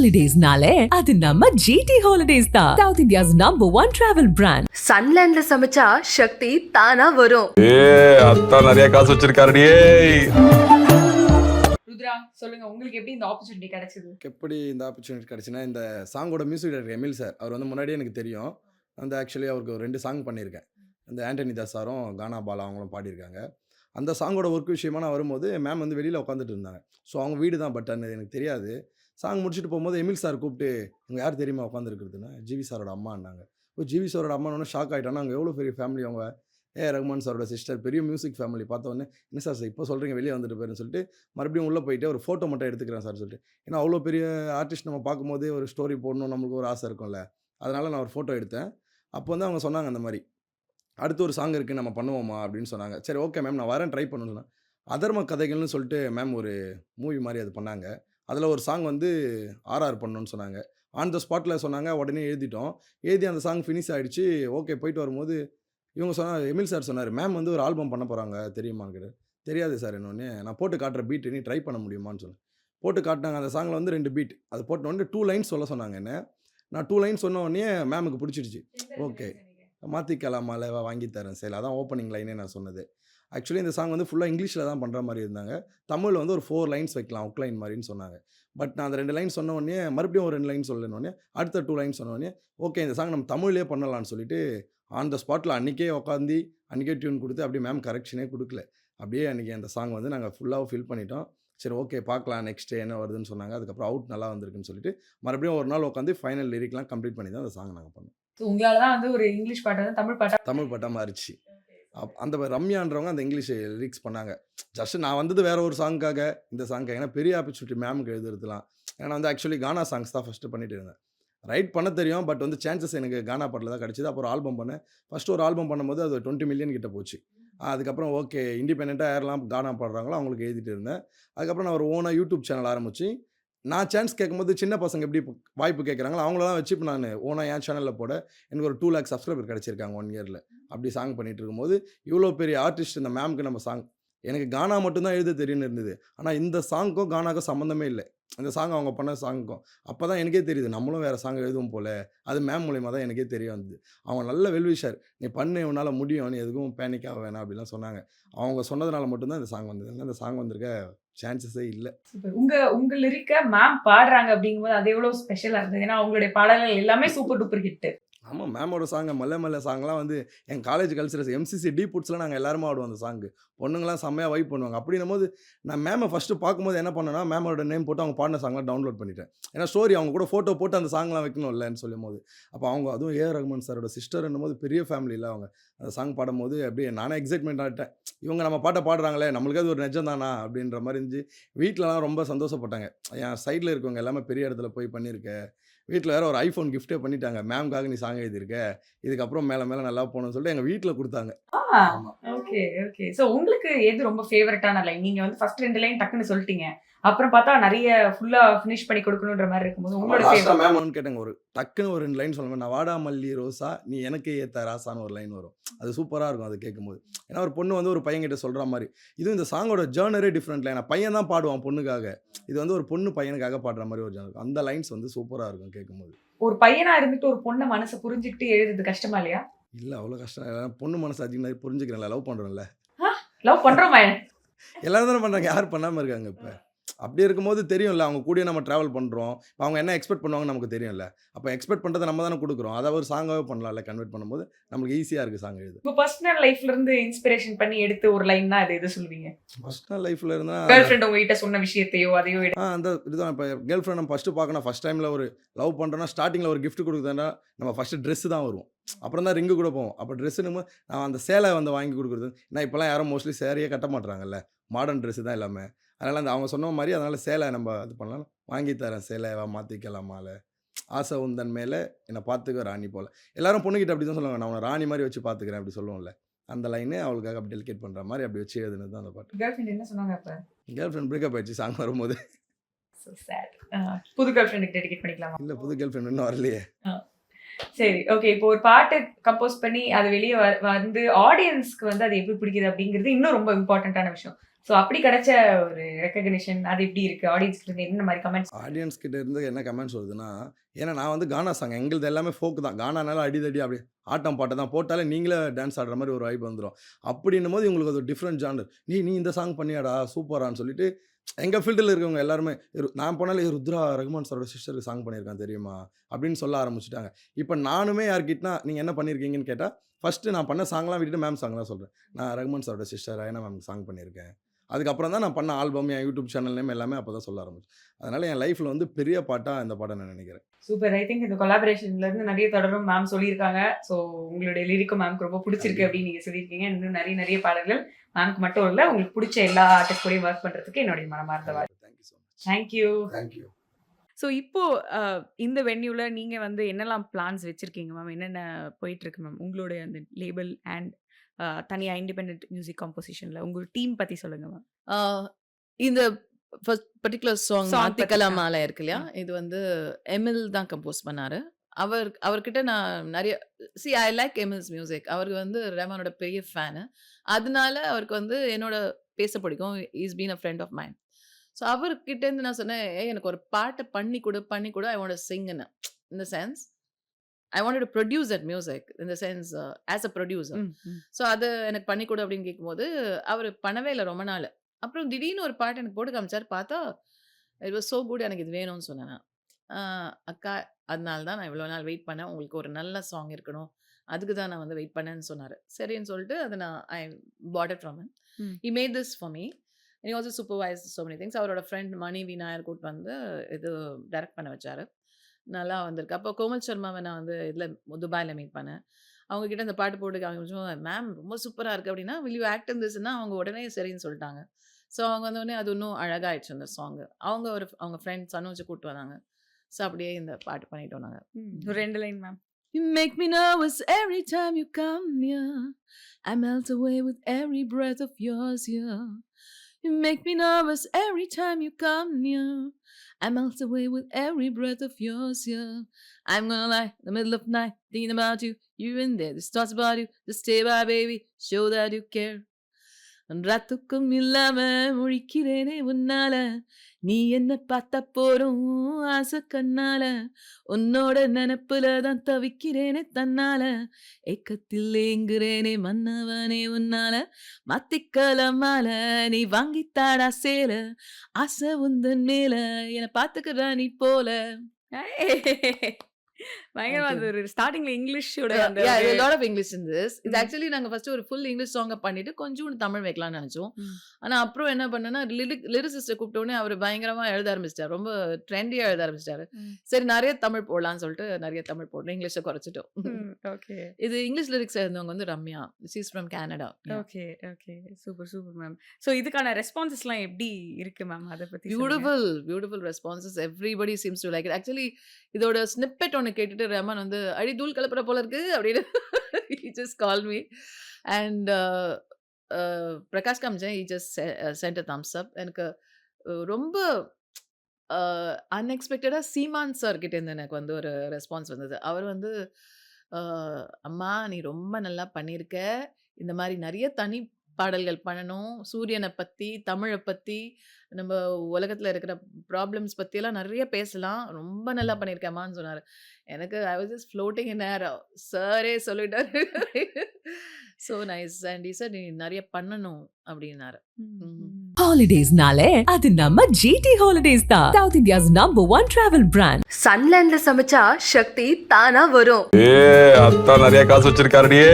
ஹாலிடேஸ்னாலே அது நம்ம GT Holidays தான். South India's #1 travel brand. சன்லேண்ட்ல சமைச்சா சக்தி தானா வரும். அத்தா நிறைய காசு வச்சிருக்காருடி. ருத்ரா சொல்லுங்க, உங்களுக்கு எப்படி இந்த ஆப்பர்ச்சுனிட்டி கிடைச்சது? எப்படி இந்த ஆப்பர்ச்சுனிட்டி கிடச்சுன்னா, இந்த சாங்கோட மியூசிக் டைரக்டர் எமில் சார், அவர் வந்து முன்னாடியே எனக்கு தெரியும். அந்த ஆக்சுவலி அவருக்கு ஒரு 2 சாங் பண்ணியிருக்கேன். இந்த ஆண்டனி தாஸ் சாரும் கானா பாலா அவங்களும் பாடியிருக்காங்க. அந்த சாங்கோட ஒர்க் விஷயமா நான் வரும்போது மேம் வந்து வெளியில் உட்காந்துட்டு இருந்தாங்க. ஸோ அவங்க வீடு தான், பட் அது எனக்கு தெரியாது. சாங் முடிச்சுட்டு போகும்போது எமில் சார் கூப்பிட்டு, இவங்க யார் தெரியுமா உட்காந்துருக்குறதுன்னா, ஜிவி சாரோட அம்மான்னாங்க. ஜிவி சாரோட அம்மானோட ஷாக் ஆகிட்டானா, அவங்க எவ்வளோ பெரிய ஃபேமிலி, அவங்க ரகுமான் சாரோட சிஸ்டர், பெரிய மியூசிக் ஃபேமிலி. பார்த்தோன்னே, என்ன சார் இப்போ சொல்கிறீங்க வெளியே வந்துட்டு போயிருன்னு சொல்லிட்டு மறுபடியும் உள்ளே போயிட்டு ஒரு ஃபோட்டோ மட்டும் எடுத்துக்கிறேன் சார் சொல்லிட்டு. ஏன்னா அவ்வளோ பெரிய ஆர்டிஸ்ட் நம்ம பார்க்கும்போது ஒரு ஸ்டோரி போடணும், நம்மளுக்கு ஒரு ஆசை இருக்கும்ல. அதனால் நான் ஒரு ஃபோட்டோ எடுத்தேன். அப்போ வந்து அவங்க சொன்னாங்க, அந்த மாதிரி அடுத்து ஒரு சாங் இருக்குது நம்ம பண்ணுவோமா அப்படின்னு சொன்னாங்க. சரி ஓகே மேம், நான் வரேன், ட்ரை பண்ணணும்னா. அதர்ம கதைகள்னு சொல்லிட்டு மேம் ஒரு மூவி மாதிரி அது பண்ணாங்க. அதில் ஒரு சாங் வந்து ஆர்ஆர் பண்ணணும்னு சொன்னாங்க. ஆன் த ஸ்பாட்டில் சொன்னாங்க, உடனே எழுதிட்டோம். எழுதி அந்த சாங் ஃபினிஷ் ஆகிடுச்சு. ஓகே போயிட்டு வரும்போது இவங்க சொன்னாங்க, எமில் சார் சொன்னார், மேம் வந்து ஒரு ஆல்பம் பண்ண போகிறாங்க தெரியுமான்னு கேட்டார். தெரியாது சார் என்னொன்னே. நான் போட்டு காட்டுற பீட் நீ ட்ரை பண்ண முடியுமான்னு சொன்னேன். போட்டு காட்டினாங்க. அந்த சாங்கில் வந்து 2 பீட் அது போட்டோடனே 2 லைன்ஸ் சொல்ல சொன்னாங்க என்ன. நான் 2 லைன்ஸ் சொன்ன உடனே மேமுக்கு பிடிச்சிடுச்சு. ஓகே மாற்றிக்கலாமால வாங்கி தரேன் சரி, அதான் ஓப்பனிங் லைனே நான் சொன்னது. ஆக்சுவலி இந்த சாங் வந்து ஃபுல்லாக இங்கிலீஷில் தான் பண்ணுற மாதிரி இருந்தாங்க. தமிழில் வந்து ஒரு 4 லைன்ஸ் வைக்கலாம் அவுட்லைன் மாதிரின்னு சொன்னாங்க. பட் நான் அந்த 2 லைன் சொன்ன உடனே மறுபடியும் ஒரு 2 லைன் சொல்லணுன்னே அடுத்த 2 லைன் சொன்ன உடனே ஓகே இந்த சாங் நம்ம தமிழ்லேயே பண்ணலான்னு சொல்லிட்டு ஆன் த ஸ்பாட்டில் அன்றைக்கே உட்காந்து அன்றைக்கே டியூன் கொடுத்து அப்படியே மேம் கரெக்ஷனே கொடுக்கல. அப்படியே அன்றைக்கி அந்த சாங் வந்து நாங்கள் ஃபுல்லாக ஃபில் பண்ணிட்டோம். சரி ஓகே பார்க்கலாம் நெக்ஸ்ட் என்ன வருதுன்னு சொன்னாங்க. அதுக்கப்புறம் அவுட் நல்லா வந்திருக்குன்னு சொல்லிட்டு மறுபடியும் ஒரு நாள் உட்காந்து ஃபைனல் லிரிக்லாம் கம்ப்ளீட் பண்ணி தான் அந்த சாங் நாங்கள் பண்ணோம். உங்களால தான் வந்து ஒரு இங்கிலீஷ் பாட்டு வந்து தமிழ் பாட்டாக மாறிச்சு. அந்த ரம்யான்றவங்க அந்த இங்கிலீஷ் லிரிக்ஸ் பண்ணாங்க. ஜஸ்ட் நான் வந்தது வேறு ஒரு சாங்காக, இந்த சாங்காக. ஏன்னா பெரிய ஆப்பர்ச்சுனிட்டி மேமுக்கு எழுதுறதுலாம். ஏன்னா வந்து ஆக்சுவலி கானா சாங்ஸ் தான் ஃபஸ்ட்டு பண்ணிட்டு இருந்தேன். ரைட் பண்ண தெரியும், பட் வந்து சான்சஸ் எனக்கு கானா பாட்டில் தான் கிடச்சிது. அப்புறம் ஆல்பம் பண்ணேன். ஃபஸ்ட்டு ஒரு ஆல்பம் பண்ணும்போது அது 20 மில்லியன் கிட்ட போச்சு. அதுக்கப்புறம் ஓகே இண்டிபெண்ட்டாக யாரெல்லாம் கானா பாடுறாங்களோ அவங்களுக்கு எழுதிட்டு இருந்தேன். அதுக்கப்புறம் நான் ஒரு ஓனாக யூடியூப் சேனல் ஆரம்பித்து நான் சான்ஸ் கேட்கும்போது சின்ன பசங்க எப்படி வாய்ப்பு கேட்குறாங்களோ அவங்களெல்லாம் வச்சு இப்போ நான் ஓனாக என் சேனலில் போட எனக்கு ஒரு 2 லேக் சப்ஸ்கிரைபர் கிடச்சிருக்காங்க 1 இயரில். அப்படி சாங் பண்ணிகிட்டு இருக்கும்போது இவ்வளோ பெரிய ஆர்டிஸ்ட் இந்த மேம்க்கு நம்ம சாங் எனக்கு கானா மட்டும்தான் எழுத தெரியும்னு இருந்தது. ஆனால் இந்த சாங்க்கும் கானாக்கும் சம்மந்தமே இல்லை. அந்த சாங் அவங்க பண்ண சாங்க்கும் அப்போ தான் எனக்கே தெரியுது நம்மளும் வேறு சாங் எழுதுவோம் போல். அது மேம் மூலியமாக தான் எனக்கே தெரிய வந்தது. அவங்க நல்ல வெல்விஷர், நீ பண்ணு உன்னால் முடியும், நீ எதுக்கும் பேனிக்காக வேணாம் அப்படிலாம் சொன்னாங்க. அவங்க சொன்னதுனால மட்டும்தான் இந்த சாங் வந்தது. இந்த சாங் வந்திருக்க சான்சஸே இல்லை. உங்க லிரிக்க மேம் பாடுறாங்க அப்படிங்கும்போது அது எவ்வளோ ஸ்பெஷலாக இருந்தது? ஏன்னா அவங்களுடைய பாடல்கள் எல்லாமே சூப்பர் டூப்பர் ஹிட்டு. ஆமாம் மேமோட சாங் மல்ல மல்ல சாங்லாம் வந்து என் காலேஜ் கல்ச்சரல்ஸ் எம்சிசி டி புட்ஸ்லாம் நாங்கள் எல்லாருமே ஆடுவோம். அந்த சாங்கு பொண்ணுங்களாம் செம்மையாக வைப் பண்ணுவாங்க. அப்படின்னும் போது நான் மேமை ஃபஸ்ட்டு பார்க்கும்போது என்ன பண்ணேன்னா மேமோட நேம் போட்டு அவங்க பாடின சாங்லாம் டவுன்லோட் பண்ணிட்டேன். ஏன்னா ஸ்டோரி அவங்க கூட ஃபோட்டோ போட்டு அந்த சாங்லாம் வைக்கணும் இல்லைன்னு சொல்லும் போது அப்போ அவங்க அதுவும் ரகுமான் சாரோட சிஸ்டர்ன்னும் போது பெரிய ஃபேமிலியில் அவங்க அந்த சாங் பாடும்போது அப்படியே நானே எக்ஸைட்மெண்ட் ஆகிட்டேன். இவங்க நம்ம பாட்டை பாடுறாங்களே நம்மளுக்கு அது ஒரு நிஜம் தானா அப்படின்ற மாதிரி இருந்துச்சு. வீட்டிலலாம் ரொம்ப சந்தோஷப்பட்டாங்க. என் சைடில் இருக்கவங்க எல்லாமே பெரிய இடத்துல போய் பண்ணியிருக்கேன். வீட்டில் வேறு ஒரு ஐஃபோன் கிஃப்ட்டே பண்ணிட்டாங்க. மேம்காக நீ சாங் எழுதியிருக்க, இதுக்கப்புறம் மேலே மேலே நல்லா போகணும்னு சொல்லிட்டு எங்கள் வீட்டில் கொடுத்தாங்க. Okay okay. ஸோ உங்களுக்கு எது ரொம்ப ஃபேவரட்டான லைன்? நீங்கள் வந்து ஃபர்ஸ்ட் 2 லைன் டக்குன்னு சொல்லிட்டீங்க, அப்புறம் பார்த்தா நிறைய ஃபுல்லாக ஃபினிஷ் பண்ணி கொடுக்கணுன்ற மாதிரி இருக்கும்போது உங்களோட மேம் கேட்டாங்க ஒரு டக்குன்னு ஒரு 2 லைன் சொல்லுங்க. நான் வாடா மல்லி ரோசா நீ எனக்கு ஏற்ற ராசான்னு ஒரு லைன் வரும். அது சூப்பராக இருக்கும் அது கேட்கும்போது. ஏன்னா ஒரு பொண்ணு வந்து ஒரு பையன்கிட்ட சொல்கிற மாதிரி. இதுவும் இந்த சாங்கோட ஜேர்னரே டிஃப்ரெண்ட் லைன். பையன் தான் பாடுவான் பொண்ணுக்காக, இது வந்து ஒரு பொண்ணு பையனுக்காக பாடுற மாதிரி ஒரு ஜேர்னர். அந்த லைன்ஸ் வந்து சூப்பராக இருக்கும் கேட்கும்போது. ஒரு பையனா இருந்துட்டு ஒரு பொண்ணை மனசை புரிஞ்சுக்கிட்டு எழுதுறது கஷ்டமா இல்லையா? இல்லை அவ்வளோ கஷ்டம் இல்லை. பொண்ணு மனசு அதிகமாக புரிஞ்சுக்கிறேன்ல, லவ் பண்ணுறோம்ல. லவ் பண்ணுறோமா? எல்லாரும் தானே பண்ணுறாங்க, யார் பண்ணாமல் இருக்காங்க? இப்போ அப்படி இருக்கும்போது தெரியும்ல அவங்க கூட நம்ம ட்ராவல் பண்ணுறோம். இப்போ அவங்க என்ன எக்ஸ்பெக்ட் பண்ணுவாங்கன்னு நமக்கு தெரியும்ல. அப்போ எக்ஸ்பெக்ட் பண்ணுறதை நம்ம தானே கொடுக்குறோம். அதை ஒரு சாங்காகவே பண்ணலாம்ல கன்வெர்ட் பண்ணும்போது நம்மளுக்கு ஈஸியாக இருக்குது சாங் எழுது. இப்போ பர்சனல் லைஃப்ல இருந்து இன்ஸ்பிரேஷன் பண்ணி எடுத்து ஒரு லைன் தான் அது எது சொல்லுவீங்க? பர்சனல் லைஃப்ல இருந்தால் கேர்ள் ஃப்ரெண்ட் உங்ககிட்ட சொன்ன விஷயத்தையோ அதையோ அந்த இதுதான். இப்போ கேர்ள் ஃப்ரெண்ட் நம்ம ஃபஸ்ட்டு பார்க்கணும். ஃபஸ்ட் டைமில் ஒரு லவ் பண்ணுறோன்னா ஸ்டார்டிங்கில் ஒரு கிஃப்ட் கொடுக்குறதுனா நம்ம ஃபஸ்ட்டு ட்ரெஸ்ஸு தான் வரும். அப்புறம் தான் ரிங்கு கூட போவோம். அப்போ ட்ரெஸ்ஸுன்னு நான் அந்த சேலை வந்து வாங்கி கொடுக்குறது. ஏன்னா இப்போலாம் யாரும் மோஸ்ட்லி சேரையே கட்ட மாட்டுறாங்கல்ல, மாடர்ன் ட்ரெஸ்ஸு தான் எல்லாமே. அதனால் அந்த அவங்க சொன்ன மாதிரி அதனால் சேலை நம்ம இது பண்ணலாம். வாங்கி தரேன் சேலைவா மாற்றிக்கலாமால, ஆசை உந்தன் மேலே என்னை பார்த்துக்க ராணி போல். எல்லாரும் பொண்ணுக்கிட்ட அப்படி தான் சொல்லுவாங்க, நான் உன்னை ராணி மாதிரி வச்சு பார்த்துக்கிறேன் அப்படி சொல்லுவோம்ல. அந்த லைனே அவளுக்காக அப்படி டெலிகேட் பண்ணுற மாதிரி அப்படி வச்சு எழுதுனது தான் அந்த பாட்டு. கேர்ள் ஃப்ரெண்ட் என்ன சொன்னாங்க அப்போ? கேர்ள் ஃப்ரெண்ட் பிரேக்கப் ஆயிடுச்சு சாங் வரும்போது. புது கேர்ள் ஃப்ரெண்டுக்கு டெடிகேட் பண்ணிக்கலாமா? இல்லை புது கேர்ள் ஃப்ரெண்ட் இன்னும் வரலையே. சரி ஓகே. இப்போ ஒரு பாட்டு கம்போஸ் பண்ணி அது வெளியே வந்து ஆடியன்ஸ்க்கு வந்து அது எப்படி பிடிக்குது அப்படிங்கிறது இன்னும் ரொம்ப இம்பார்ட்டண்ட்டான விஷயம். ஸோ அப்படி கிடைச்ச ஒரு ரெக்கக்னிஷன் அது எப்படி இருக்கு? ஆடியன்ஸ்ல இருந்து என்ன மாதிரி கமெண்ட்ஸ்? ஆடியன்ஸ் கிட்ட இருந்து என்ன கமெண்ட்ஸ் வருதுன்னா, ஏன்னா நான் வந்து கானா சாங் எங்களுது எல்லாமே ஃபோக் தான். கானானால அடிதடி அப்படியே ஆட்டம் பாட்டம் தான். போட்டாலே நீங்களே டான்ஸ் ஆடுற மாதிரி ஒரு வைப் வந்துரும். அப்படின்னும்போது இவங்களுக்கு அது டிஃப்ரெண்ட் ஜானர். நீ இந்த சாங் பண்ணியாடா சூப்பரான்னு சொல்லிட்டு எங்க ஃபீல்டில இருக்கவங்க எல்லாருமே நான் போனாலே ருத்ரா ரகுமான் சாரோட சிஸ்டருக்கு சாங் பண்ணியிருக்கான் தெரியுமா? அப்படின்னு சொல்ல ஆரம்பிச்சுட்டாங்க. இப்ப நானுமே யார்கிட்டனா நீங்க என்ன பண்ணியிருக்கீங்கன்னு கேட்டா, ஃபர்ஸ்ட்டு நான் பண்ண சாங்லாம் விட்டுட்டு மேம் சாங் தான் சொல்றேன். நான் ரகுமான் சாரோட சிஸ்டர் அயனா மேம்க்கு சாங் பண்ணியிருக்கேன். அதுக்கப்புறம் தான் நான் பண்ண ஆல்பம், என் யூடியூப் சேனல் நேம் எல்லாமே அப்போ தான் சொல்ல ஆரம்பிச்சேன். அதனால என் லைஃப்ல வந்து பெரிய பாட்டா இந்த பாட்டை நான் நினைக்கிறேன். சூப்பர். ஐ திங்க் இந்த கொலாபரேஷன்ல இருந்து நிறைய தொடரும் மேம் சொல்லியிருக்காங்க. ஸோ உங்களுடைய லிரிக்கும் மேம்க்கு ரொம்ப பிடிச்சிருக்கு அப்படின்னு நீங்க சொல்லியிருக்கீங்க. இன்னும் நிறைய பாடல்கள் மேம்க்கு மட்டும் இல்லை, உங்களுக்கு பிடிச்ச எல்லா ஆர்டிஸ்ட் கூடயும் ஒர்க் பண்றதுக்கு என்னுடைய மனமார்ந்த வாழ்த்து. Thank you so much. Thank you. Thank you. So இப்போ இந்த வென்யூல நீங்க வந்து என்னெல்லாம் பிளான்ஸ் வச்சிருக்கீங்க மேம்? என்னென்ன போயிட்டு இருக்கு மேம் உங்களுடைய அந்த லேபிள் அண்ட் தனியா இண்டிபெண்டன்ட் மியூசிக் காம்போசிஷன்ல உங்க டீம் பத்தி சொல்லுங்க மேம். இந்த பர்டிகுலர் சாங் Song ஆத்திக்கலா பத்தி, மாலை இருக்கு இல்லையா, இது வந்து எமில் தான் கம்போஸ் பண்ணாரு. அவர்கிட்ட நான் நிறைய ஐ லைக் எமில்ஸ் மியூசிக். அவருக்கு வந்து ரஹ்மானோட பெரிய ஃபேனு. அதனால அவருக்கு வந்து என்னோட பேச பிடிக்கும். Is been a friend of mind. So அவர்கிட்டேருந்து நான் சொன்னேன், எனக்கு ஒரு பாட்டை பண்ணி கொடு, ஐ வாண்ட் டு சிங்னு. In the sense I wanted to produce that music in the sense as a producer. So அதை எனக்கு பண்ணி கொடு அப்படின்னு கேட்கும்போது அவர் பண்ணவே இல்லை ரொம்ப நாள். அப்புறம் திடீர்னு ஒரு பாட்டு எனக்கு போட்டு காமிச்சார். பார்த்தா இட் வாஸ் ஸோ குட், எனக்கு இது வேணும்னு சொன்னேன் நான். அக்கா அதனால தான் நான் இவ்வளோ நாள் வெயிட் பண்ணேன், உங்களுக்கு ஒரு நல்ல சாங் இருக்கணும், அதுக்கு தான் நான் வந்து வெயிட் பண்ணேன்னு சொன்னார். சரின்னு சொல்லிட்டு அதை நான் I bought it from him. He made this for me. he also supervised so many things. அவரோட ஃப்ரெண்ட் மணி விநாயர் கூட்டு வந்து இது டைரக்ட் பண்ண வச்சாரு. நல்லா வந்திருக்கு. அப்போ கோமல் சர்மாவை நான் வந்து இதில் துபாயில் மீட் பண்ணேன். அவங்க கிட்ட இந்த பாட்டு போட்டு காமிச்சோம், மேம் ரொம்ப சூப்பராக இருக்குது அப்படின்னா, வில் யூ ஆக்ட் இன் திஸ்ன்னா அவங்க உடனே சரின்னு சொல்லிட்டாங்க. ஸோ அவங்க வந்தோடனே அது இன்னும் அழகாயிடுச்சு அந்த சாங்கு. அவங்க ஃப்ரெண்ட் சனோஜை கூப்பிட்டு வந்தாங்க. ஸோ அப்படியே இந்த பாட்டு பண்ணிட்டோம் நாங்கள். ஒரு 2 line ma'am. You make me nervous every time you come near. I melt away with every breath of yours, yeah. You make me nervous every time you come near. I melt away with every breath of yours, yeah. I'm gonna lie in the middle of the night, thinking about you. You're in there, this thoughts about you. Just stay by, baby, show that you care. ராத்துக்கும் இல்லாம முழிக்கிறேனே உன்னால, நீ என்ன பார்த்தா போறோம் ஆசை கண்ணால, உன்னோட நினப்புல தான் தவிக்கிறேனே தன்னால, ஏக்கத்தில் ஏங்குறேனே மன்னவனே உன்னால, மாத்திக்கலமால நீ வாங்கித்தாடா சேல, ஆசை உந்தன் மேல என்னை பார்த்துக்கிற நீ போல. பயங்கரமா Thank you. அது ஒரு ஸ்டார்டிங்ல இங்கிலீஷோட அந்த Yeah, ஒரு- a lot of English in this. இது ம். ஆக்சுவலி நாங்க ஃபர்ஸ்ட் ஒரு ஃபுல் இங்கிலீஷ் சாங்க பண்ணிட்டு கொஞ்சம் தமிழ் வைக்கலாம்னு நினைச்சோம். ம். ஆனா அப்புறம் என்ன பண்ணேன்னா லிரிசிஸ்ட கூப்பிட்ட உடனே அவர் பயங்கரமா எழுத ஆரம்பிச்சிட்டார். ரொம்ப ட்ரெண்டியா எழுத ஆரம்பிச்சிட்டாரு. ம். சரி நிறைய தமிழ் போடலாம்னு சொல்லிட்டு நிறைய தமிழ் போட்டோம், இங்கிலீஷை குறைச்சிட்டோம். ஓகே இது இங்கிலீஷ் லிரிக்ஸ் எழுந்தவங்க வந்து Ramya. She's from Canada. Okay okay super ma'am. So இதுக்கான ரெஸ்பான்சஸ்லாம் எப்படி இருக்கு மேம்? அதை பத்தி beautiful responses. Everybody seems to like it. Actually இதோட ஸ்னிப்பெட் ஒன்று கேட்டுட்டு ரஹ்மான் வந்து அடி தூள் கலப்புற போல இருக்கு அப்படின்னு he just called me and Prakash காமிச்சேன். he just sent a thumbs up. எனக்கு ரொம்ப அன்எக்ஸ்பெக்டடாக சீமான் சார் கிட்ட இருந்து எனக்கு வந்து ஒரு ரெஸ்பான்ஸ் வந்தது. அவர் வந்து அம்மா நீ ரொம்ப நல்லா பண்ணியிருக்க, இந்த மாதிரி நிறைய தனி பாடல்கள் பண்ணணும், சூரியனை பற்றி, தமிழை பற்றி, நம்ம உலகத்தில் இருக்கிற ப்ராப்ளம்ஸ் பற்றியெல்லாம் நிறைய பேசலாம், ரொம்ப நல்லா பண்ணியிருக்கேம்மான்னு சொன்னார். எனக்கு I was just floating in air. சாரே சொல்லிட்டாரு. So nice. And he said நீ நிறைய பண்ணணும் அப்படின்னாரு. Holidays nale adu namma GT Holidays da. South India's #1 travel brand. சன்லேண்ட்ல சமைச்சா சக்தி தானா வரும். அத்தான் நிறைய காசு வச்சிருக்காருடியே.